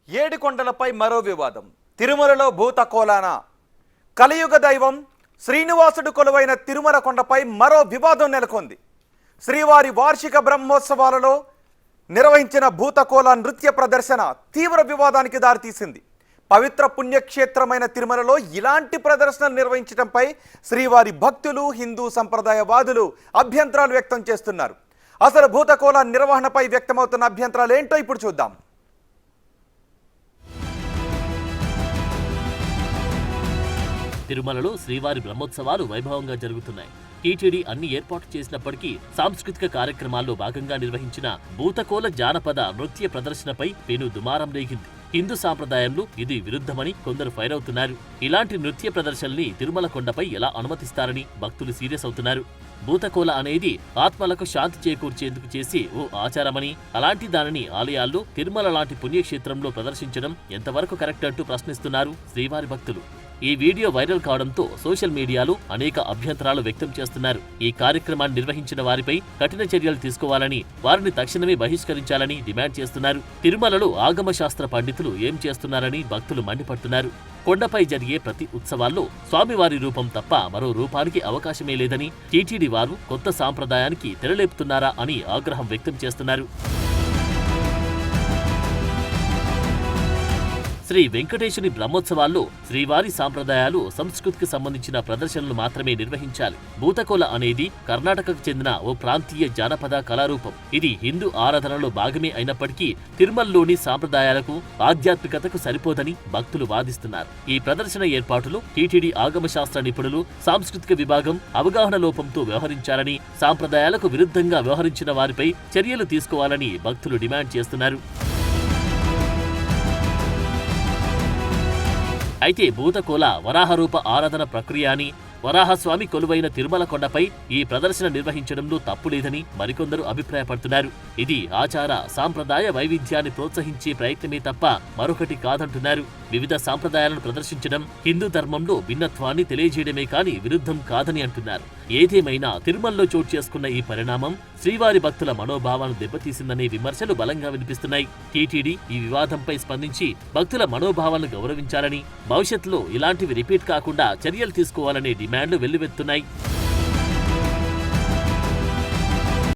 ఏడుకొండలపై మరో వివాదం. తిరుమలలో భూతకోలాన. కలియుగ దైవం శ్రీనివాసుడు కొలువైన తిరుమల కొండపై మరో వివాదం నెలకొంది. శ్రీవారి వార్షిక బ్రహ్మోత్సవాలలో నిర్వహించిన భూతకోల నృత్య ప్రదర్శన తీవ్ర వివాదానికి దారితీసింది. పవిత్ర పుణ్యక్షేత్రమైన తిరుమలలో ఇలాంటి ప్రదర్శనలు నిర్వహించడంపై శ్రీవారి భక్తులు, హిందూ సంప్రదాయవాదులు అభ్యంతరాలు వ్యక్తం చేస్తున్నారు. అసలు భూతకోల నిర్వహణపై వ్యక్తమవుతున్న అభ్యంతరాలు ఏంటో ఇప్పుడు చూద్దాం. తిరుమలలో శ్రీవారి బ్రహ్మోత్సవాలు వైభవంగా జరుగుతున్నాయి. టీటీడీ అన్ని ఏర్పాటు చేసినప్పటికీ సాంస్కృతిక కార్యక్రమాల్లో భాగంగా నిర్వహించిన భూతకోల జానపద నృత్య ప్రదర్శనపై పెను దుమారం రేగింది. హిందూ సాంప్రదాయంలో ఇది విరుద్ధమని కొందరు ఫైర్ అవుతున్నారు. ఇలాంటి నృత్య ప్రదర్శనల్ని తిరుమల కొండపై ఎలా అనుమతిస్తారని భక్తులు సీరియస్ అవుతున్నారు. భూతకోల అనేది ఆత్మలకు శాంతి చేకూర్చేందుకు చేసే ఓ ఆచారమని, అలాంటి దానిని ఆలయాల్లో తిరుమల లాంటి పుణ్యక్షేత్రంలో ప్రదర్శించడం ఎంతవరకు కరెక్ట్ అంటూ ప్రశ్నిస్తున్నారు శ్రీవారి భక్తులు. ఈ వీడియో వైరల్ కావడంతో సోషల్ మీడియాలో అనేక అభ్యంతరాలు వ్యక్తం చేస్తున్నారు. ఈ కార్యక్రమాన్ని నిర్వహించిన వారిపై కఠిన చర్యలు తీసుకోవాలని, వారిని తక్షణమే బహిష్కరించాలని డిమాండ్ చేస్తున్నారు. తిరుమలలో ఆగమ శాస్త్ర పండితులు ఏం చేస్తున్నారని భక్తులు మండిపడుతున్నారు. కొండపై జరిగే ప్రతి ఉత్సవాల్లో స్వామివారి రూపం తప్ప మరో రూపానికి అవకాశమే లేదని, టీటీడీ వారు కొత్త సాంప్రదాయానికి తెరలేపుతున్నారా అని ఆగ్రహం వ్యక్తం చేస్తున్నారు. శ్రీ వెంకటేశుని బ్రహ్మోత్సవాల్లో శ్రీవారి సాంప్రదాయాలు, సంస్కృతికి సంబంధించిన ప్రదర్శనలు మాత్రమే నిర్వహించాలి. భూతకోల అనేది కర్ణాటకకు చెందిన ఓ ప్రాంతీయ జానపద కళారూపం. ఇది హిందూ ఆరాధనలో భాగమే అయినప్పటికీ తిరుమలలోని సాంప్రదాయాలకు, ఆధ్యాత్మికతకు సరిపోదని భక్తులు వాదిస్తున్నారు. ఈ ప్రదర్శన ఏర్పాటులో టీటీడీ ఆగమశాస్త్ర నిపుణులు, సాంస్కృతిక విభాగం అవగాహన లోపంతో వ్యవహరించారని, సాంప్రదాయాలకు విరుద్ధంగా వ్యవహరించిన వారిపై చర్యలు తీసుకోవాలని భక్తులు డిమాండ్ చేస్తున్నారు. అయితే భూతకోల వరాహరూప ఆరాధన ప్రక్రియ అని, వరాహస్వామి కొలువైన తిరుమల కొండపై ఈ ప్రదర్శన నిర్వహించడంలో తప్పులేదని మరికొందరు అభిప్రాయపడుతున్నారు. ఇది ఆచార సాంప్రదాయ వైవిధ్యాన్ని ప్రోత్సహించే ప్రయత్నమే తప్ప మరొకటి కాదంటున్నారు. వివిధ సాంప్రదాయాలను ప్రదర్శించడం హిందూ ధర్మంలో భిన్నత్వాన్ని తెలియజేయడమే కాని విరుద్ధం కాదని అంటున్నారు. ఏదేమైనా తిరుమలలో చోటు చేసుకున్న ఈ పరిణామం శ్రీవారి భక్తుల మనోభావాలను దెబ్బతీసిందనే విమర్శలు బలంగా వినిపిస్తున్నాయి. టీటీడీ ఈ వివాదంపై స్పందించి భక్తుల మనోభావాలను గౌరవించాలని, భవిష్యత్తులో ఇలాంటివి రిపీట్ కాకుండా చర్యలు తీసుకోవాలనే డిమాండ్లు వెల్లువెత్తున్నాయి.